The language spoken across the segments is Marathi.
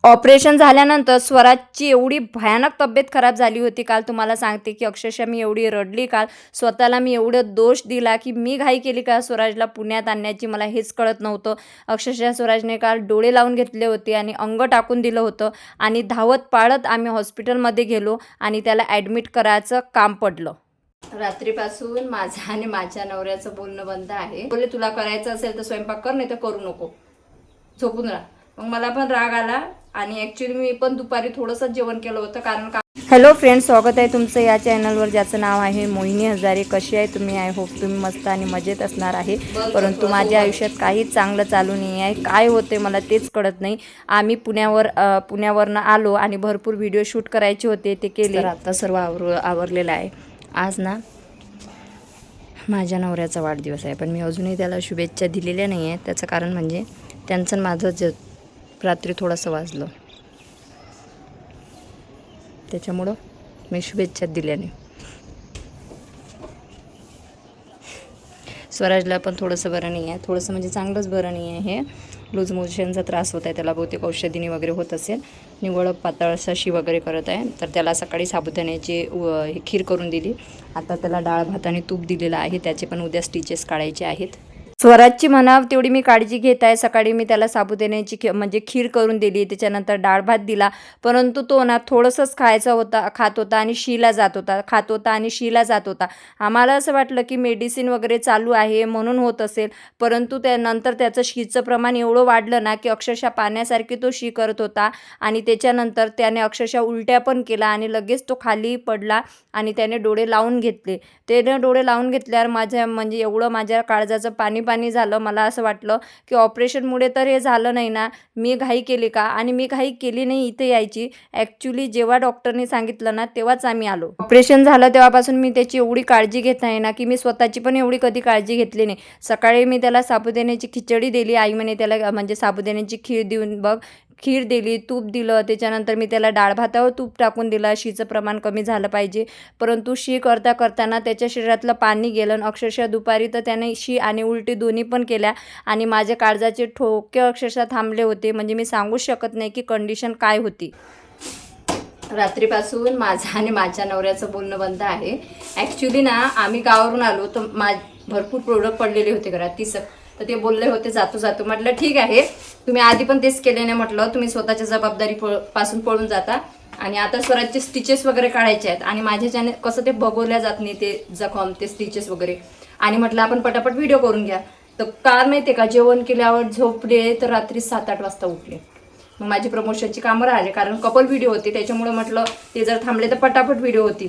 ऑपरेशन झाल्यानंतर स्वराजची एवढी भयानक तब्येत खराब झाली होती काल. तुम्हाला सांगते की अक्षरशः मी एवढी रडली काल. स्वतःला मी एवढं दोष दिला की मी घाई केली का स्वराजला पुण्यात आणण्याची, मला हेच कळत नव्हतं. अक्षरशः स्वराजने काल डोळे लावून घेतले होते आणि अंग टाकून दिलं होतं आणि धावत पाळत आम्ही हॉस्पिटलमध्ये गेलो आणि त्याला ॲडमिट करायचं काम पडलं. रात्रीपासून माझं आणि माझ्या नवऱ्याचं बोलणं बंद आहे. बोलले तुला करायचं असेल तर स्वयंपाक कर, नाही तर करू नको, झोपून राहा. मग मला पण राग आला आणि ॲक्च्युली मी पण दुपारी थोडंसं जेवण केलं होतं कारण का. हॅलो फ्रेंड्स, स्वागत आहे तुमचं या चॅनलवर ज्याचं नाव आहे मोहिनी हजारे. कशी आहे तुम्ही? आय होप तुम्ही मस्त आणि मजेत असणार आहे. परंतु माझ्या आयुष्यात काहीच चांगलं चालू नाही आहे. काय होते मला तेच कळत नाही. आम्ही पुण्यावरनं आलो आणि भरपूर व्हिडिओ शूट करायचे होते, ते केले. तर आता सर्व आवरलेलं आहे. आज ना माझ्या नवऱ्याचा वाढदिवस आहे, पण मी अजूनही त्याला शुभेच्छा दिलेल्या नाही आहेत. त्याचं कारण म्हणजे त्यांचं माझं रात्री थोडंसं वाजलं, त्याच्यामुळं मी शुभेच्छा दिल्या नाही. स्वराजला पण थोडंसं बरं नाही आहे, थोडंसं म्हणजे चांगलंच बरं नाही आहे. हे लूज मोशनचा त्रास होत आहे त्याला, बहुतेक औषधीने वगैरे होत असेल. निव्वळ पातळ शी वगैरे करत आहे. तर त्याला सकाळी साबुदाण्याची खीर करून दिली. आता त्याला डाळ भात आणि तूप दिलेलं आहे. त्याचे पण उद्या स्टिचेस काढायचे आहेत. स्वराजची म्हणा तेवढी मी काळजी घेत आहे. सकाळी मी त्याला साबुदाण्याची म्हणजे खीर करून दिली, त्याच्यानंतर डाळ भात दिला. परंतु तो ना थोडंसंच खात होता आणि शीला जात होता, खात होता आणि शीला जात होता. आम्हाला असं वाटलं की मेडिसिन वगैरे चालू आहे म्हणून होत असेल. परंतु त्यानंतर त्याचं शीचं प्रमाण एवढं वाढलं ना की अक्षरशः पाण्यासारखी तो शी करत होता आणि त्याच्यानंतर त्याने अक्षरशः उलट्या पण केला आणि लगेच तो खाली पडला आणि त्याने डोळे लावून घेतले. त्याने डोळे लावून घेतल्यावर म्हणजे एवढं माझ्या काळजाचं पाणी झालं. मला असं वाटलं की ऑपरेशनमुळे तर हे झालं नाही ना, मी घाई केली का? आणि मी घाई केली नाही इथे यायची. ॲक्च्युली जेव्हा डॉक्टरने सांगितलं ना तेव्हाच आम्ही आलो. ऑपरेशन झालं तेव्हापासून मी त्याची एवढी काळजी घेत आहे ना की मी स्वतःची पण एवढी कधी काळजी घेतली नाही. सकाळी मी त्याला साबुदाण्याची खिचडी दिली. आई म्हणे त्याला म्हणजे साबुदाण्याची खीर देऊन बघ. खीर दिली, तूप दिलं. त्याच्यानंतर मी त्याला डाळ भातावर तूप टाकून दिला. शीचं प्रमाण कमी झालं पाहिजे. परंतु शी करताना त्याच्या शरीरातलं पाणी गेलं आणि अक्षरशः दुपारी तर त्याने शी आणि उलटी दोन्ही पण केल्या आणि माझे काळजाचे ठोके अक्षरशः थांबले होते. म्हणजे मी सांगू शकत नाही की कंडिशन काय होती. रात्रीपासून माझं आणि माझ्या नवऱ्याचं बोलणं बंद आहे. ॲक्च्युली ना आम्ही गावावरून आलो तर भरपूर प्रोडक्ट पडलेले होते घरात तर ते बोलले होते जातो. म्हटलं ठीक आहे, तुम्ही आधी पण तेच केले नाही. म्हटलं तुम्ही स्वतःच्या जबाबदारी पासून पळून जाता आणि आता स्वराजचे स्टिचेस वगैरे काढायचे आहेत आणि माझ्याच्याने कसं ते बघवल्या जात नाही ते जखम, ते स्टिचेस वगैरे. आणि म्हटलं आपण पटापट व्हिडिओ करून घ्या. तर काय माहिती आहे का, जेवण केल्यावर झोपले तर रात्री 7-8 वाजता उठले. मग माझी प्रमोशनची कामं राहिले कारण कपल व्हिडिओ होते, त्याच्यामुळे म्हटलं ते जर थांबले तर पटापट व्हिडिओ होती.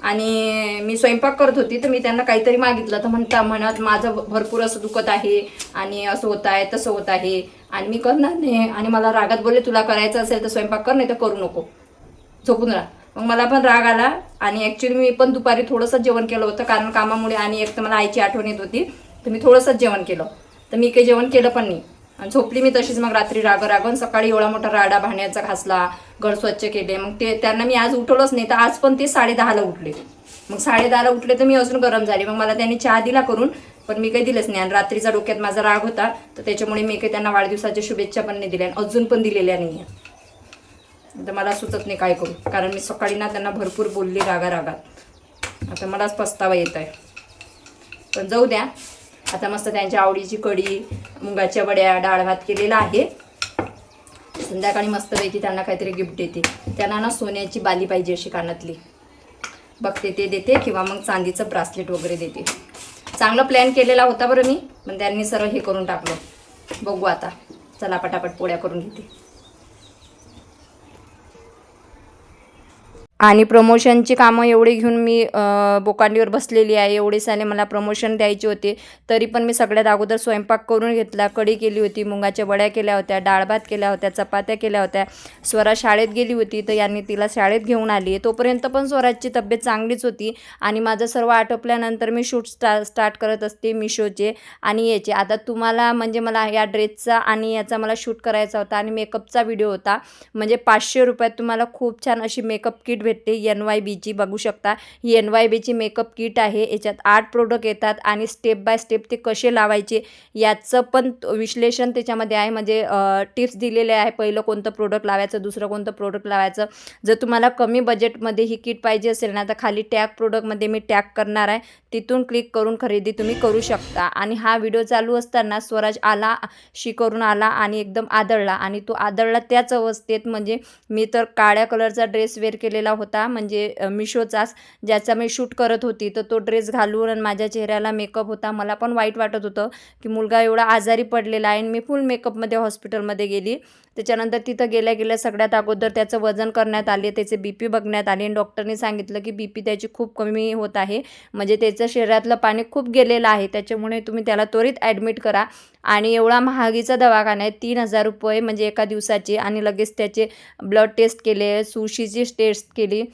आणि मी स्वयंपाक करत होती तर मी त्यांना काहीतरी मागितलं तर म्हणत माझं भरपूर असं दुखत आहे आणि असं होत आहे तसं होत आहे आणि मी करणार नाही. आणि मला रागात बोलले तुला करायचं असेल तर स्वयंपाक कर, नाही तर करू नको, झोपून राहा. मग मला पण राग आला आणि ॲक्च्युली मी पण दुपारी थोडंसं जेवण केलं होतं कारण कामामुळे आणि एक तर मला आईची आठवण येत होती. तर मी थोडंसंच जेवण केलं, तर मी काही जेवण केलं पण नाही आणि झोपली मी तशीच. मग रात्री रागवून सकाळी एवढा मोठा राडा भांड्याचा घासला, घर स्वच्छ केले. मग त्यांना मी आज उठवलंच नाही, तर आज पण ते 10:30ला उठले. मग 10:30ला उठले तर मी अजून गरम झाली. मग मला त्यांनी चहा दिला करून, पण मी काही दिलंच नाही. आणि रात्रीचा डोक्यात माझा राग होता तर त्याच्यामुळे मी काही त्यांना वाढदिवसाच्या शुभेच्छा पण नाही दिल्या आणि अजून पण दिलेल्या नाही आहे. तर मला सुचत नाही काय करू, कारण मी सकाळी ना त्यांना भरपूर बोलली रागात. आता मलाच पस्तावा येत आहे, पण जाऊ द्या. आता मस्त त्यांच्या आवडीची कढी, मुगाच्या वड्या, डाळ भात केलेला आहे. संध्याकाळी मस्तपैकी त्यांना काहीतरी गिफ्ट देते. त्यांना ना सोन्याची बाली पाहिजे अशी कानातली, बघते ते देते किंवा मग चांदीचं ब्रासलेट वगैरे देते. चांगला प्लॅन केलेला होता बरं मी, पण त्यांनी सरळ हे करून टाकलं. बघू आता, चला पटापट पोळ्या करून घेते. आणि प्रमोशनची कामं एवढे घेऊन मी बोकांडीवर बसलेली आहे. एवढे सारे मला प्रमोशन द्यायचे होते, तरी पण मी सगळ्यात अगोदर स्वयंपाक करून घेतला. कढी केली होती, मुगाच्या वड्या केल्या होत्या, डाळ भात केल्या होत्या, चपात्या केल्या होत्या. स्वरा शाळेत गेली होती तर यांनी तिला शाळेत घेऊन आली. तोपर्यंत पण स्वराजची तब्येत चांगलीच होती आणि माझं सर्व आटोपल्यानंतर मी शूट स्टार्ट करत असते मिशोचे आणि याचे. आता तुम्हाला म्हणजे मला या ड्रेसचा आणि याचा मला शूट करायचा होता आणि मेकअपचा व्हिडिओ होता. म्हणजे 500 रुपयात तुम्हाला खूप छान अशी मेकअप किट भेटते. भेटते NYBची, बघू शकता ही NYBची मेकअप किट आहे. याच्यात 8 प्रोडक्ट येतात आणि स्टेप बाय स्टेप ते कसे लावायचे याचं पण विश्लेषण त्याच्यामध्ये आहे. म्हणजे टिप्स दिलेले आहे, पहिलं कोणतं प्रोडक्ट लावायचं, दुसरं कोणतं प्रोडक्ट लावायचं. जर तुम्हाला कमी बजेटमध्ये ही किट पाहिजे असेल ना, तर खाली टॅग प्रोडक्टमध्ये मी टॅग करणार आहे, तिथून क्लिक करून खरेदी तुम्ही करू शकता. आणि हा व्हिडिओ चालू असताना स्वराज आला, शी करून आला आणि एकदम आदळला. आणि तो आदळला त्याच अवस्थेत, म्हणजे मी तर काळ्या कलरचा ड्रेस वेअर केलेला होता, म्हणजे मिशोचाच, ज्याचा मी शूट करत होती. तर तो ड्रेस घालून आणि माझ्या चेहऱ्याला मेकअप होता. मला पण वाईट वाटत होतं की मुलगा एवढा आजारी पडलेला आहे. मी फुल मेकअपमध्ये हॉस्पिटलमध्ये गेली. त्याच्यानंतर तिथं गेल्या सगळ्यात अगोदर त्याचं वजन करण्यात आले, त्याचे BP बघण्यात आले आणि डॉक्टरने सांगितलं की BP त्याची खूप कमी होत आहे, म्हणजे त्याचं शरीरातलं पाणी खूप गेलेलं आहे, त्याच्यामुळे तुम्ही त्याला त्वरित ॲडमिट करा. आणि एवढा महागीचा दवाखाना आहे, 3000 रुपये म्हणजे एका दिवसाचे. आणि लगेच त्याचे ब्लड टेस्ट केले, सुशीची टेस्ट केली.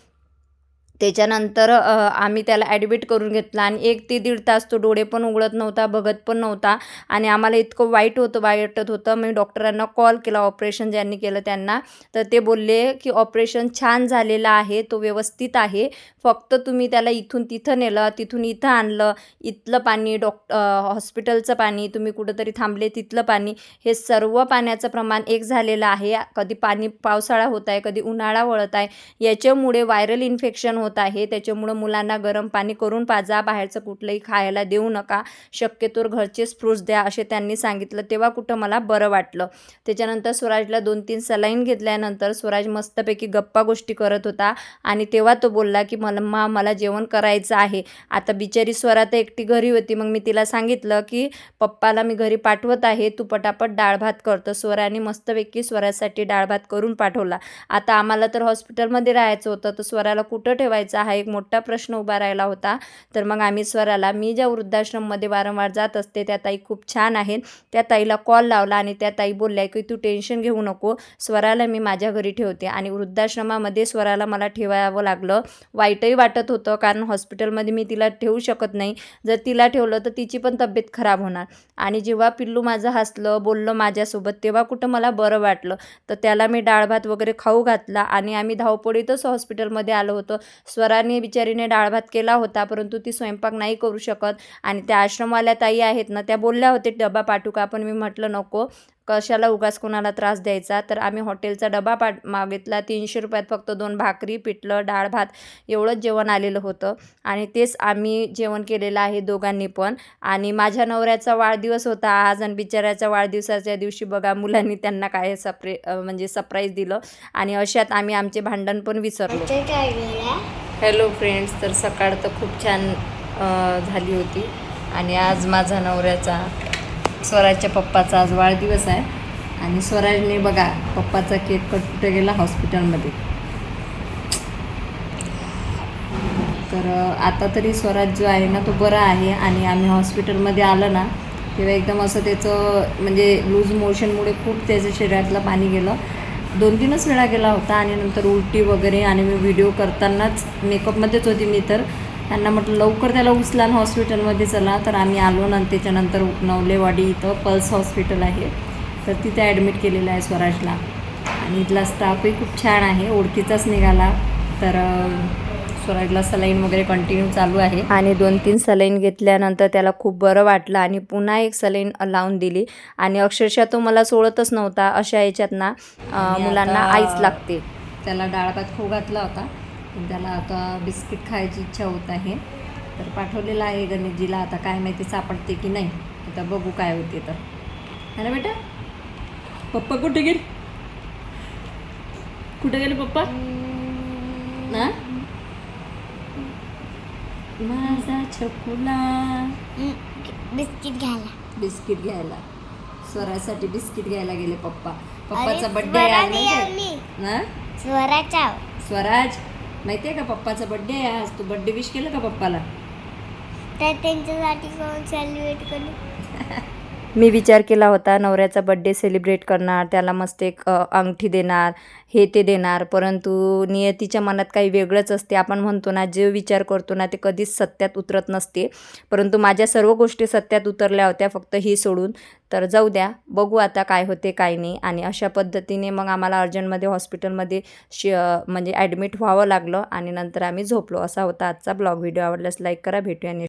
त्याच्यानंतर आम्ही त्याला ॲडमिट करून घेतला आणि 1 ते 1.5 तास तो डोळे पण उघडत नव्हता, बघत पण नव्हता. आणि आम्हाला इतकं वाटत होतं. मी डॉक्टरांना कॉल केला, ऑपरेशन ज्यांनी केलं त्यांना. तर ते बोलले की ऑपरेशन छान झालेलं आहे, तो व्यवस्थित आहे, फक्त तुम्ही त्याला इथून तिथं नेलं, तिथून इथं आणलं, इथलं पाणी, हॉस्पिटलचं पाणी, तुम्ही कुठंतरी थांबले तिथलं पाणी, हे सर्व पाण्याचं प्रमाण एक झालेलं आहे. कधी पावसाळा होत आहे, कधी उन्हाळा वळत आहे, याच्यामुळे व्हायरल इन्फेक्शन होत आहे. त्याच्यामुळं मुलांना गरम पाणी करून पाजा, बाहेरचं कुठलंही खायला देऊ नका, शक्यतोवर घरचेच फ्रूट्स द्या, असे त्यांनी सांगितलं. तेव्हा कुठं मला बरं वाटलं. त्याच्यानंतर स्वराजला 2-3 सलाईन घेतल्यानंतर स्वराज मस्तपैकी गप्पा गोष्टी करत होता. आणि तेव्हा तो बोलला की मला जेवण करायचं आहे. आता बिचारी स्वरा तर एकटी घरी होती. मग मी तिला सांगितलं की पप्पाला मी घरी पाठवत आहे, तू पटापट डाळ भात करतो. स्वराने मस्तपैकी स्वरासाठी डाळ भात करून पाठवला. आता आम्हाला तर हॉस्पिटलमध्ये राहायचं होतं, तर स्वराला कुठं ठेवायचा हा एक मोठा प्रश्न उभा राहिला होता. तर मग आम्ही स्वराला, मी ज्या वृद्धाश्रममध्ये वारंवार जात असते त्या ताई खूप छान आहेत, त्या ताईला कॉल लावला आणि त्या ताई बोलल्या की तू टेन्शन घेऊ नको, स्वराला मी माझ्या घरी ठेवते. आणि वृद्धाश्रमामध्ये स्वराला मला ठेवावं लागलं. वाईटही वाटत होतं, कारण हॉस्पिटलमध्ये मी तिला ठेवू शकत नाही. जर तिला ठेवलं तर तिची पण तब्येत खराब होणार. आणि जेव्हा पिल्लू माझं हसलं, बोललं माझ्यासोबत, तेव्हा कुठं मला बरं वाटलं. तर त्याला मी डाळ भात वगैरे खाऊ घातला आणि आम्ही धावपळीतच हॉस्पिटलमध्ये आलो होतो. स्वराने बिचारीने डाळ भात केला होता, परंतु ती स्वयंपाक नाही करू शकत. आणि त्या आश्रमवाल्या ताई आहेत ना, त्या बोलल्या होते डबा पाठवू का, पण मी म्हटलं नको, कशाला उगाच कोणाला त्रास द्यायचा. तर आम्ही हॉटेलचा डबा मागितला. 300 रुपयात फक्त 2 भाकरी, पिठलं, डाळ भात एवढंच जेवण आलेलं होतं. आणि तेच आम्ही जेवण केलेलं आहे दोघांनी पण. आणि माझ्या नवऱ्याचा वाढदिवस होता आज, आणि बिचाऱ्याच्या वाढदिवसाच्या दिवशी बघा मुलांनी त्यांना काय म्हणजे सरप्राईज दिलं. आणि अशात आम्ही आमचे भांडण पण विसरलो. हॅलो फ्रेंड्स, तर सकाळ तर खूप छान झाली होती. आणि आज माझा नवऱ्याचा, स्वराजच्या पप्पाचा आज वाढदिवस आहे. आणि स्वराजने बघा पप्पाचा केक कट कुठे गेला, हॉस्पिटलमध्ये. तर आता तरी स्वराज जो आहे ना तो बरा आहे. आणि आम्ही हॉस्पिटलमध्ये आलं ना तेव्हा एकदम असं त्याचं म्हणजे लूज मोशनमुळे खूप त्याच्या शरीरातलं पाणी गेलं. 2-3च वेळा गेला होता. आणि नंतर उलटी वगैरे. आणि मी व्हिडिओ करतानाच मेकअपमध्येच होती मी, तर त्यांना म्हटलं लवकर त्याला उचला ना हॉस्पिटलमध्ये चला. तर आम्ही आलो ना. त्याच्यानंतर नवलेवाडी इथं पल्स हॉस्पिटल आहे, तर तिथे ॲडमिट केलेलं आहे स्वराजला. आणि इथला स्टाफही खूप छान आहे, ओळखीचाच निघाला. तर स्वराजला सलाईन वगैरे कंटिन्यू चालू आहे. आणि 2-3 सलाईन घेतल्यानंतर त्याला खूप बरं वाटलं आणि पुन्हा एक सलाईन लावून दिली. आणि अक्षरशः तो मला सोडतच नव्हता. अशा याच्यात ना मुलांना आईच लागते. त्याला डाळ भात खाऊ घातला होता, पण त्याला आता बिस्किट खायची इच्छा होत आहे. तर पाठवलेलं आहे गणेशजीला. आता काय माहिती सापडते की नाही, आता बघू काय होते. तर है ना बेटा, पप्पा कुठे गेले, पप्पा ना, माझा छकुला बिस्किट घ्यायला स्वरासाठी बिस्किट घ्यायला गेले पप्पा. पप्पाचा बर्थडे आहे ना स्वराज, माहितीये का पप्पाचा बर्थडे आहे आज. तू बर्थडे विश केलं का पप्पाला? तर त्यांच्यासाठी कोण सेलिब्रेट करू? मी विचार केला होता नवऱ्याचा बड्डे सेलिब्रेट करणार, त्याला मस्त एक अंगठी देणार, हे ते देणार, परंतु नियतीच्या मनात काही वेगळंच असते. आपण म्हणतो ना, जे विचार करतो ना ते कधीच सत्यात उतरत नसते. परंतु माझ्या सर्व गोष्टी सत्यात उतरल्या होत्या, फक्त ही सोडून. तर जाऊ द्या, बघू आता काय होते काय नाही. आणि अशा पद्धतीने मग आम्हाला अर्जंटमध्ये हॉस्पिटलमध्ये म्हणजे ॲडमिट व्हावं लागलं आणि नंतर आम्ही झोपलो. असा होता आजचा ब्लॉग. व्हिडिओ आवडल्यास लाईक करा. भेटूया